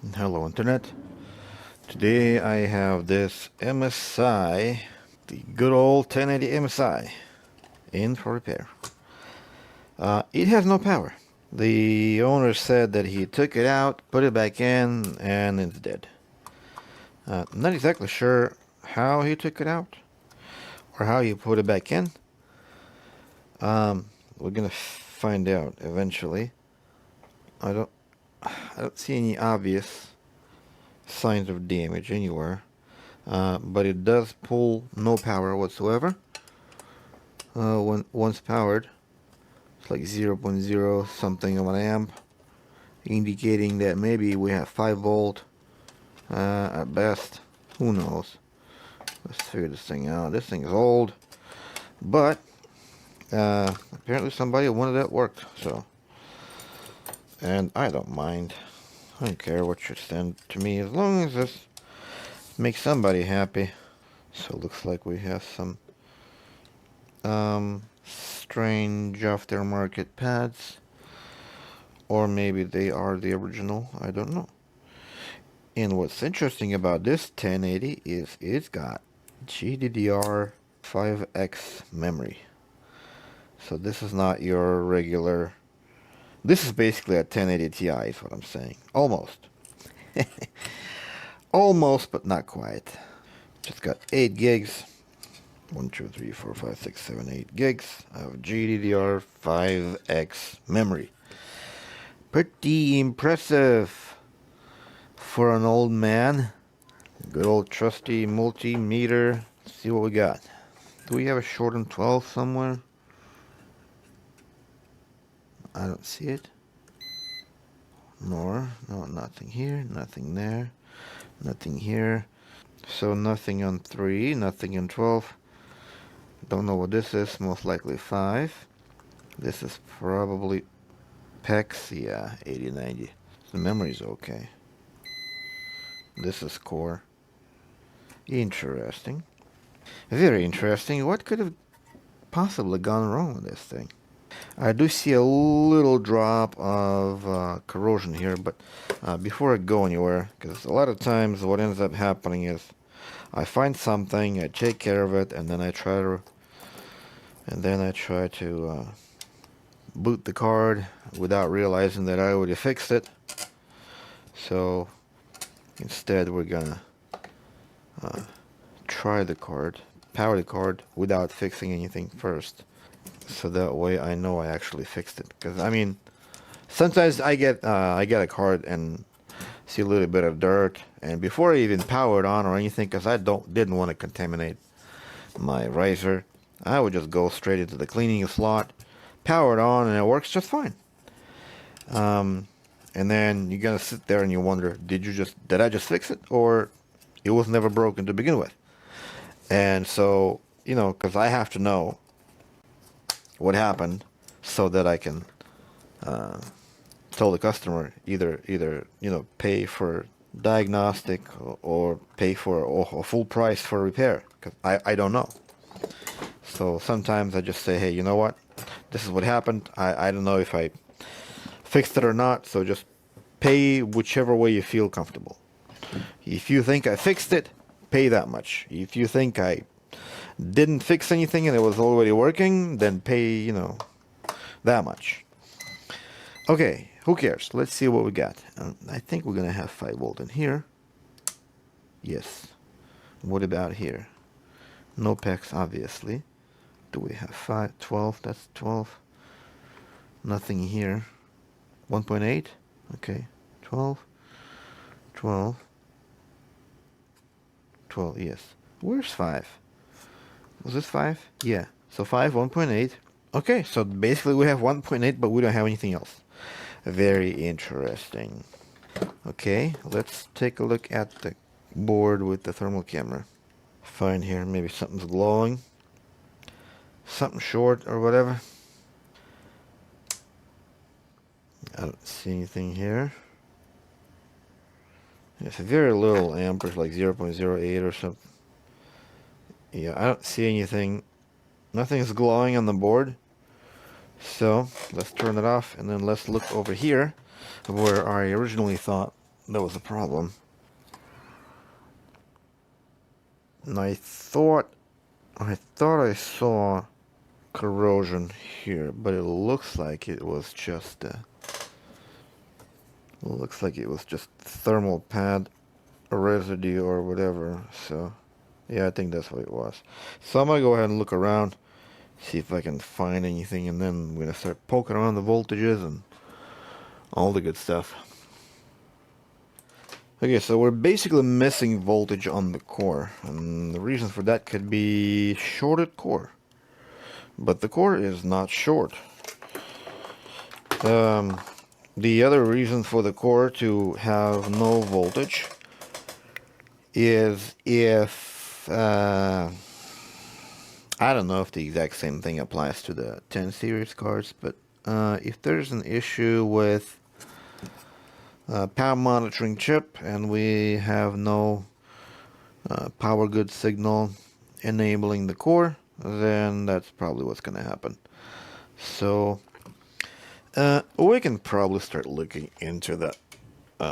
Hello Internet. Today I have this MSI, the good old 1080 MSI, in for repair. It has no power. The owner said that he took it out, put it back in, and it's dead. Not exactly sure how he took it out or how he put it back in. We're gonna find out eventually. I don't see any obvious signs of damage anywhere. But it does pull no power whatsoever. Once powered, it's like 0.0 something of an amp, indicating that maybe we have 5 volt at best. Who knows? Let's figure this thing out. This thing is old, but apparently somebody wanted it worked. So, and I don't mind. I don't care what you send to me as long as this makes somebody happy. So it looks like we have some strange aftermarket pads, or maybe they are the original. I don't know. And what's interesting about this 1080 is it's got GDDR5X memory. So this is not your regular. This is basically a 1080 Ti is what I'm saying. Almost. Almost, but not quite. Just got 8 gigs. 1, 2, 3, 4, 5, 6, 7, 8 gigs of GDDR5X memory. Pretty impressive for an old man. Good old trusty multimeter. Let's see what we got. Do we have a short on 12 somewhere? I don't see it. No, nothing here, nothing there, nothing here. So nothing on 3, nothing on 12. Don't know what this is, most likely 5. This is probably PEX, yeah, 80, 90. The memory's okay. This is core. Interesting. Very interesting. What could have possibly gone wrong with this thing? I do see a little drop of corrosion here, but before I go anywhere, because a lot of times what ends up happening is I find something, I take care of it, and then I try to boot the card without realizing that I already fixed it. So instead we're gonna try the card, power the card without fixing anything first, so that way I know I actually fixed it. Because I mean, sometimes I get a card and see a little bit of dirt, and before I even power it on or anything, because I didn't want to contaminate my riser, I would just go straight into the cleaning slot, power it on, and it works just fine. And then you're gonna sit there and you wonder, did I just fix it, or it was never broken to begin with? And so, because I have to know what happened so that I can tell the customer either pay for diagnostic or pay for a full price for repair, because I don't know. So sometimes I just say, hey, you know what? This is what happened. I don't know if I fixed it or not, so just pay whichever way you feel comfortable. If you think I fixed it, pay that much. If you think I didn't fix anything and it was already working, then pay, that much. Okay, who cares? Let's see what we got. I think we're gonna have 5 volt in here. Yes. What about here? No PEX, obviously. Do we have 12? That's 12. Nothing here. 1.8? Okay. 12. 12. 12, yes. Where's 5? Was this 5? Yeah. So 5, 1.8. Okay, so basically we have 1.8, but we don't have anything else. Very interesting. Okay, let's take a look at the board with the thermal camera. Fine here, maybe something's glowing. Something short or whatever. I don't see anything here. It's a very little amperage, like 0.08 or something. Yeah, I don't see anything. Nothing's glowing on the board. So let's turn it off, and then let's look over here where I originally thought there was a problem. And I thought I saw corrosion here, but it looks like it was just thermal pad residue or whatever. So yeah, I think that's what it was. So I'm gonna go ahead and look around, see if I can find anything, and then I'm gonna start poking around the voltages and all the good stuff. Okay, so we're basically missing voltage on the core, and the reason for that could be shorted core. But the core is not short. The other reason for the core to have no voltage is if, I don't know if the exact same thing applies to the 10 series cards, but if there's an issue with power monitoring chip and we have no power good signal enabling the core, then that's probably what's going to happen. So we can probably start looking into that,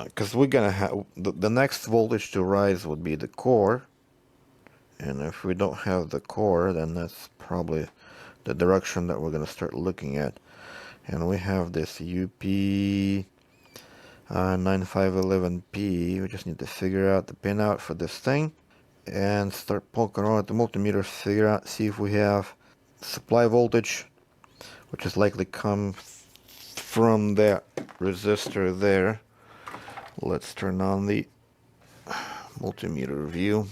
because we're gonna have the next voltage to rise would be the core, and if we don't have the core, then that's probably the direction that we're gonna start looking at. And we have this UP 9511P. We just need to figure out the pinout for this thing and start poking around at the multimeter, see if we have supply voltage, which is likely come from that resistor there. Let's turn on the multimeter view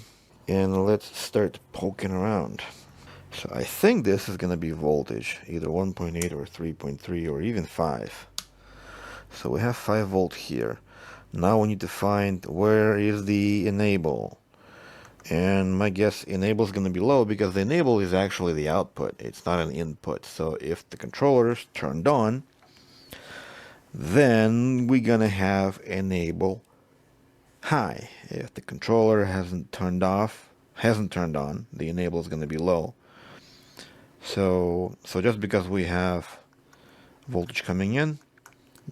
and let's start poking around. So I think this is going to be voltage, either 1.8 or 3.3 or even 5. So we have 5 volt here. Now we need to find where is the enable. And my guess enable is going to be low because the enable is actually the output. It's not an input. So if the controller is turned on, then we're going to have enable high. If the controller hasn't turned on, the enable is going to be low. So just because we have voltage coming in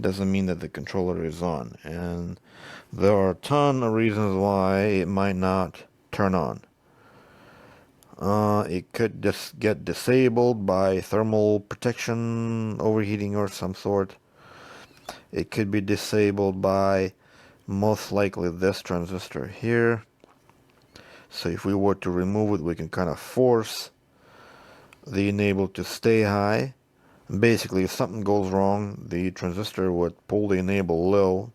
doesn't mean that the controller is on. And there are a ton of reasons why it might not turn on. It could just get disabled by thermal protection, overheating or some sort. It could be disabled by most likely this transistor here. So if we were to remove it, we can kind of force the enable to stay high. Basically, if something goes wrong, the transistor would pull the enable low,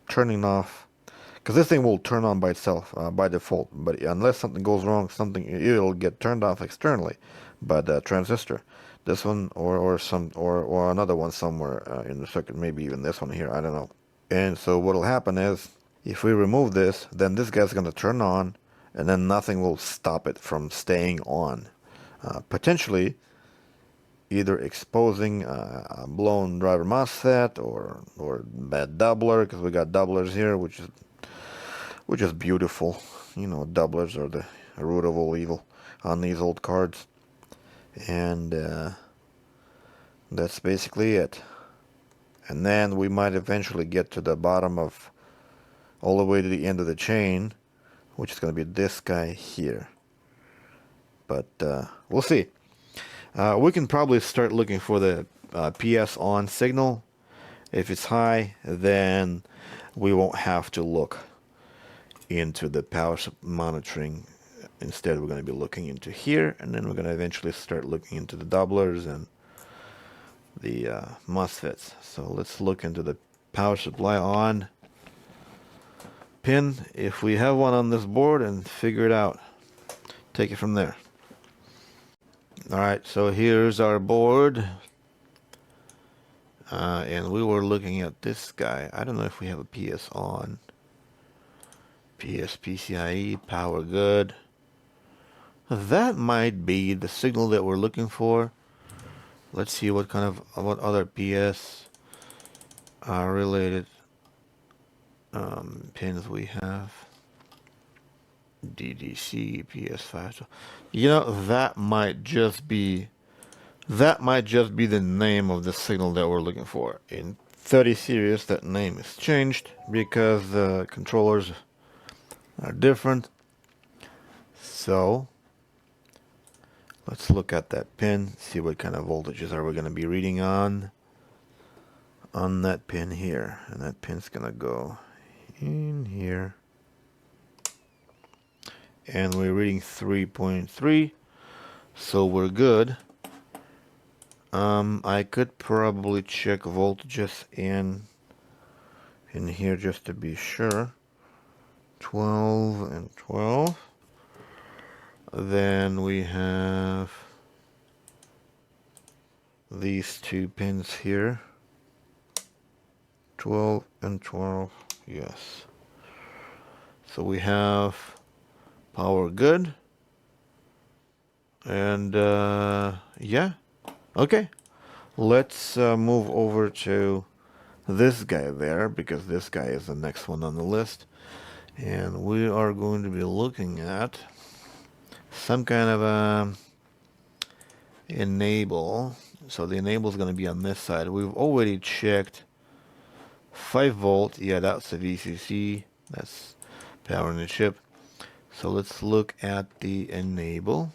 turning off, because this thing will turn on by itself, by default. But unless something goes wrong, it'll get turned off externally by the transistor. This one or another one somewhere in the circuit, maybe even this one here, I don't know. And so what'll happen is, if we remove this, then this guy's going to turn on, and then nothing will stop it from staying on. Potentially, either exposing a blown driver MOSFET or bad doubler, because we got doublers here, which is beautiful. You know, doublers are the root of all evil on these old cards. And that's basically it. And then we might eventually get to the bottom of, all the way to the end of the chain, which is going to be this guy here. But we'll see. We can probably start looking for the PS on signal. If it's high, then we won't have to look into the power monitoring. Instead, we're going to be looking into here, and then we're going to eventually start looking into the doublers and the MOSFETs. So let's look into the power supply on pin, if we have one on this board, and figure it out. Take it from there. Alright, so here's our board. And we were looking at this guy. I don't know if we have a PS on. PS PCIe, power good. That might be the signal that we're looking for. Let's see what other PS related pins we have. DDC, PS5. So, you know, that might just be the name of the signal that we're looking for. In 30 series, that name is changed because the controllers are different. So let's look at that pin, see what kind of voltages are we going to be reading on that pin here. And that pin's going to go in here. And we're reading 3.3, so we're good. I could probably check voltages in here just to be sure. 12 and 12. Then we have these two pins here. 12 and 12, yes. So we have power good. And yeah, okay. Let's move over to this guy there, because this guy is the next one on the list. And we are going to be looking at some kind of a enable. So the enable is going to be on this side. We've already checked 5 volt. Yeah, that's a VCC. That's powering the chip. So let's look at the enable.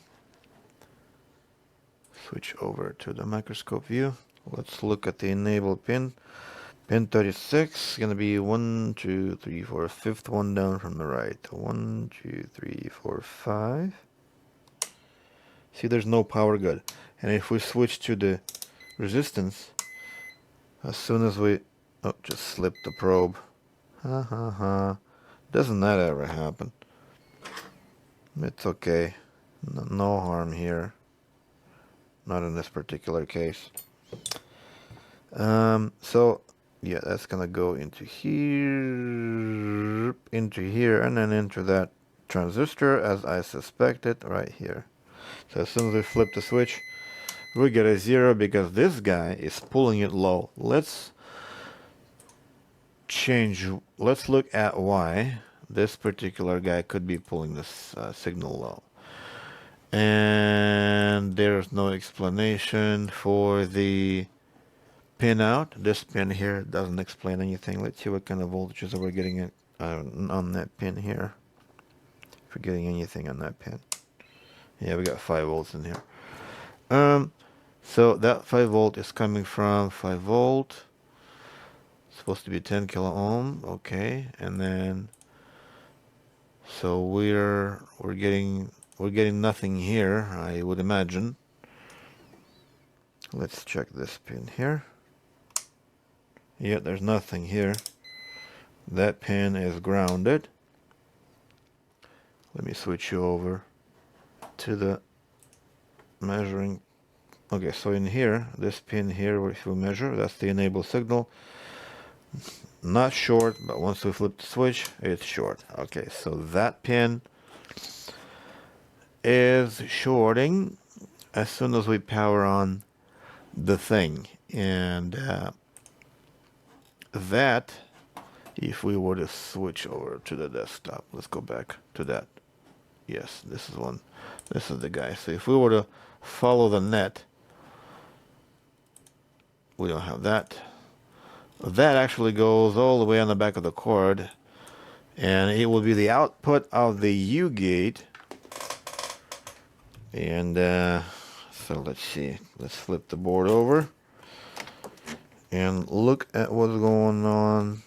Switch over to the microscope view. Let's look at the enable pin. Pin 36 is going to be 1, 2, 3, 4, fifth one down from the right. 1, 2, 3, 4, 5. See, there's no power good. And if we switch to the resistance, as soon as we... Oh, just slip the probe. Ha ha ha. Doesn't that ever happen? It's okay. No harm here. Not in this particular case. So, yeah, that's gonna go into here, and then into that transistor, as I suspected, right here. So as soon as we flip the switch, we get a 0 because this guy is pulling it low. Let's look at why this particular guy could be pulling this signal low. And there's no explanation for the pin out. This pin here doesn't explain anything. Let's see what kind of voltages we're getting on that pin here. If we're getting anything on that pin. Yeah, we got 5 volts in here. So that 5 volt is coming from 5 volt. Supposed to be 10 kilo ohm. Okay, and then so we're getting nothing here, I would imagine. Let's check this pin here. Yeah, there's nothing here. That pin is grounded. Let me switch you over to the measuring. Okay, so in here, this pin here, if we measure, that's the enable signal. Not short, but once we flip the switch, it's short. Okay, so that pin is shorting as soon as we power on the thing. And that, if we were to switch over to the desktop, let's go back to that. Yes, this is one. This is the guy. So if we were to follow the net, we don't have that. That actually goes all the way on the back of the cord, and it will be the output of the U gate. And so let's see. Let's flip the board over and look at what's going on.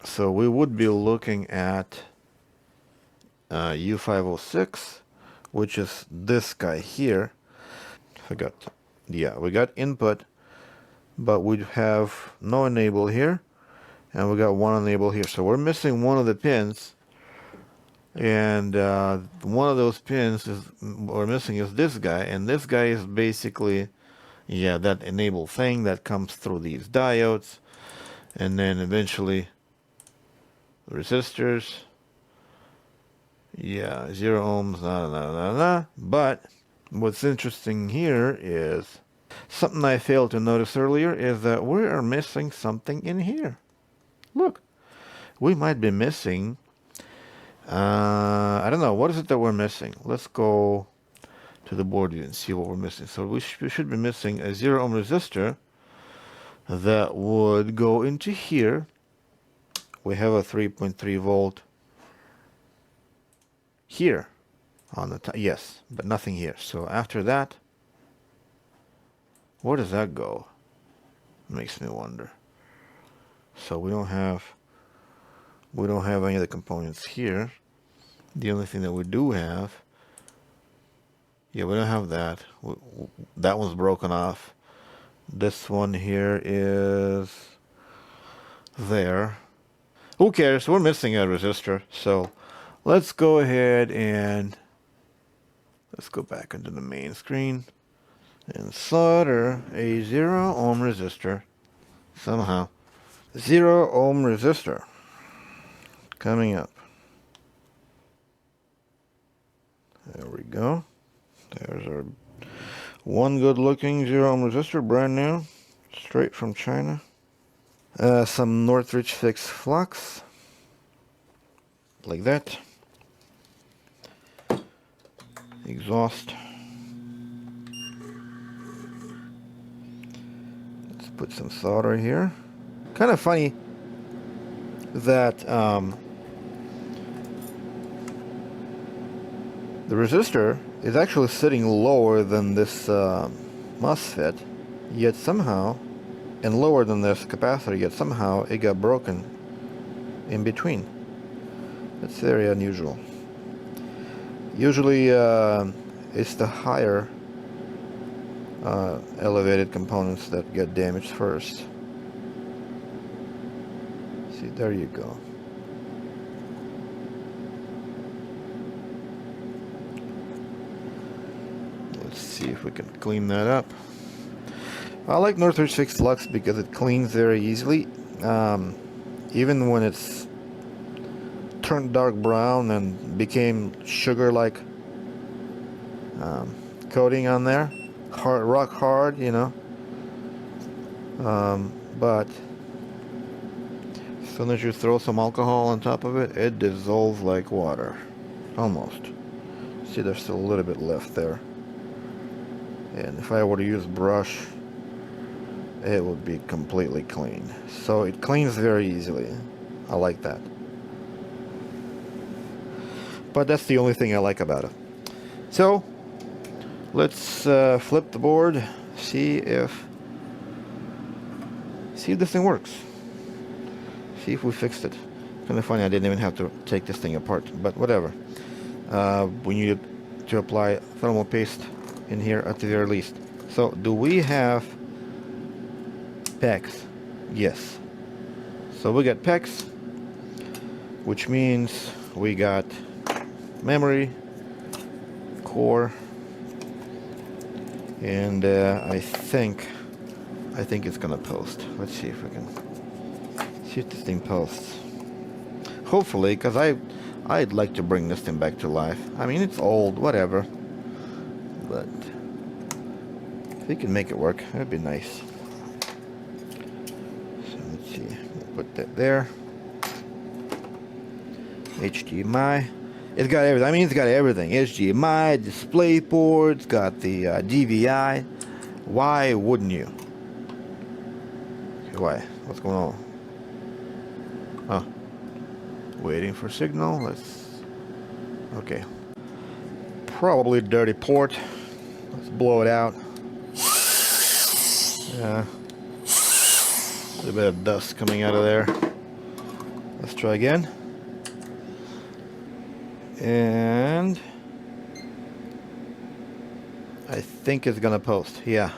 So we would be looking at U506, which is this guy here. We got input, but we have no enable here, and we got one enable here. So we're missing one of the pins, and one of those pins we're missing is this guy, and this guy is basically, yeah, that enable thing that comes through these diodes, and then eventually resistors. Yeah, 0 ohms, But what's interesting here is something I failed to notice earlier is that we are missing something in here. Look, we might be missing, I don't know, what is it that we're missing? Let's go to the board view and see what we're missing. So we should be missing a 0 ohm resistor, that would go into here. We have a 3.3 volt here on the top. Yes, but nothing here. So after that, where does that go? Makes me wonder. So we don't have any of the components here. The only thing that we do have, yeah, we don't have that. That one's broken off. This one here is there. Who cares? We're missing a resistor. So let's go ahead and let's go back into the main screen and solder a 0 ohm resistor somehow. 0 ohm resistor coming up. There we go. There's our one good looking 0 ohm resistor, brand new, straight from China. Some Northridge fixed flux, like that. Exhaust. Let's put some solder here. Kind of funny that the resistor is actually sitting lower than this MOSFET, yet somehow, and lower than this capacitor, yet somehow it got broken in between. That's very unusual. Usually it's the higher elevated components that get damaged first. See, there you go. Let's see if we can clean that up. I like Northridge fixed flux because it cleans very easily. Even when it's turned dark brown and became sugar-like coating on there, rock hard, you know. But as soon as you throw some alcohol on top of it, it dissolves like water, almost. See, there's still a little bit left there. And if I were to use brush, it would be completely clean. So it cleans very easily. I like that. But that's the only thing I like about it. So let's flip the board, see if this thing works. See if we fixed it. Kind of funny, I didn't even have to take this thing apart, but whatever. We need to apply thermal paste in here at the very least. So do we have PEX? Yes. So we got PEX, which means we got memory, core, and I think it's gonna post. Let's see if we can see if this thing posts. Hopefully, because I'd like to bring this thing back to life. I mean, it's old, whatever, but if we can make it work, that'd be nice. So let's see, we'll put that there. HDMI. It's got everything. I mean, it's got everything. HDMI, display port, it's got the DVI. Why wouldn't you? Why? What's going on? Oh, waiting for signal. Let's. Okay. Probably dirty port. Let's blow it out. Yeah. A little bit of dust coming out of there. Let's try again. And I think it's gonna post. Yeah.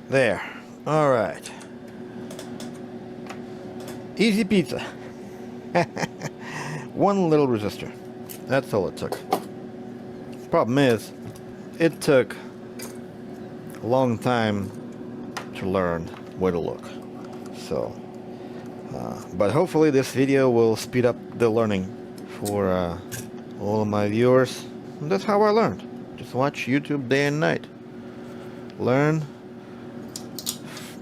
There. All right. Easy pizza. One little resistor. That's all it took. Problem is, it took a long time to learn where to look. So, but hopefully this video will speed up the learning for all of my viewers. And that's how I learned. Just watch YouTube day and night. Learn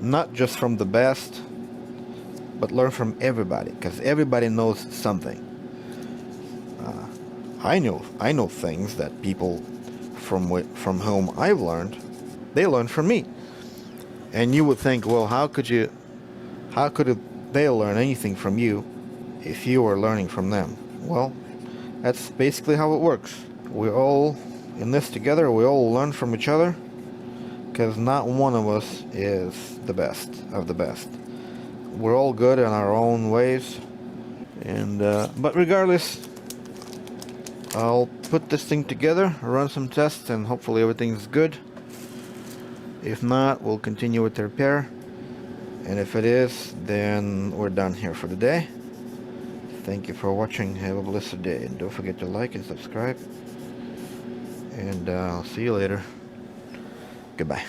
not just from the best, but learn from everybody, because everybody knows something. I know things that people from whom I've learned they learn from me. And you would think, well, how could they learn anything from you if you were learning from them? Well, that's basically how it works. We're all in this together. We all learn from each other, because not one of us is the best of the best. We're all good in our own ways. And but regardless, I'll put this thing together, run some tests, and hopefully everything's good. If not, we'll continue with the repair. And if it is, then we're done here for the day. Thank you for watching. Have a blessed day. And don't forget to like and subscribe. And I'll see you later. Goodbye.